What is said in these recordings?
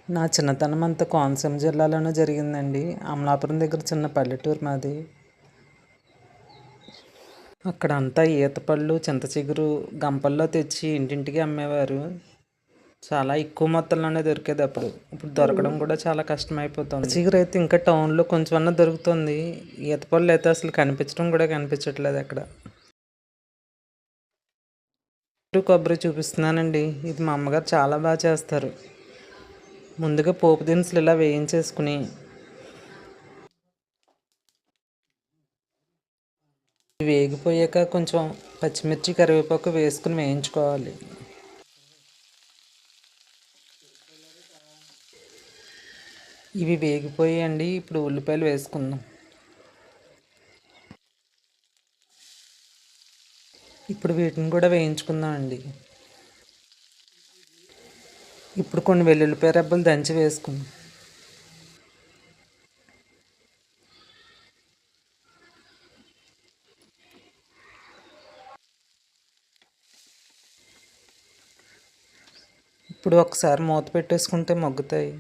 నా చిన్నతనం అంతా కోనసీమ జిల్లాలోనే జరిగిందండి. అమలాపురం దగ్గర చిన్న పల్లెటూరు మాది. అక్కడ అంతా ఈత పళ్ళు, చింత చిగురు గంపల్లో తెచ్చి ఇంటింటికి అమ్మేవారు. చాలా ఎక్కువ మొత్తంలోనే దొరికేది అప్పుడు. ఇప్పుడు దొరకడం కూడా చాలా కష్టమైపోతుంది. చిగురు అయితే ఇంకా టౌన్లో కొంచెమన్నా దొరుకుతుంది. ఈత పళ్ళు అయితే అసలు కనిపించడం కూడా కనిపించట్లేదు అక్కడ. కొబ్బరి చూపిస్తున్నానండి. ఇది మా అమ్మగారు చాలా బాగా చేస్తారు. ముందుగా పోపు దినుసులు ఇలా వేయించేసుకుని వేగిపోయాక కొంచెం పచ్చిమిర్చి కరివేపాకు వేసుకుని వేయించుకోవాలి. ఇవి వేగిపోయాయండి. ఇప్పుడు ఉల్లిపాయలు వేసుకుందాం. ఇప్పుడు వీటిని కూడా వేయించుకుందాం అండి. ఇప్పుడు కొన్ని వెల్లుల్లిపాయ రెబ్బలు దంచి వేసుకుందాం. ఇప్పుడు ఒకసారి మూత పెట్టేసుకుంటే మగ్గుతాయి.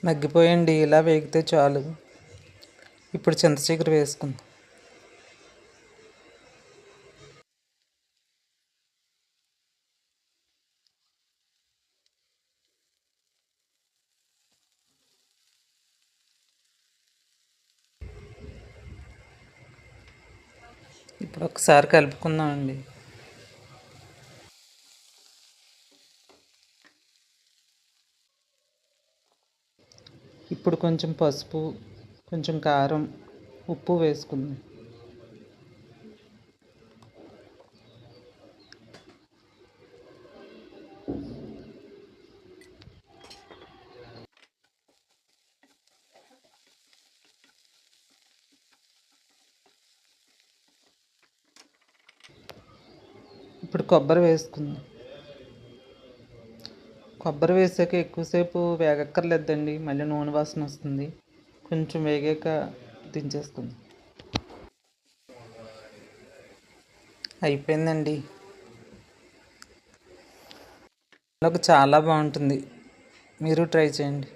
మగ్గిపోయండి. ఇలా వేగితే చాలు. ఇప్పుడు చింత చిగురు వేసుకుందాం. ఇప్పుడు ఒకసారి కలుపుకుందాం అండి. ఇప్పుడు కొంచెం పసుపు, కొంచెం కారం, ఉప్పు వేసుకుందాం. ఇప్పుడు కొబ్బరి వేసుకుందాం. కొబ్బరి వేసాక ఎక్కువసేపు వేగక్కర్లేదండి, మళ్ళీ నూనె వాసన వస్తుంది. కొంచెం వేగాక దించేసుకుందాం. అయిపోయిందండి. నాకు చాలా బాగుంటుంది. మీరు ట్రై చేయండి.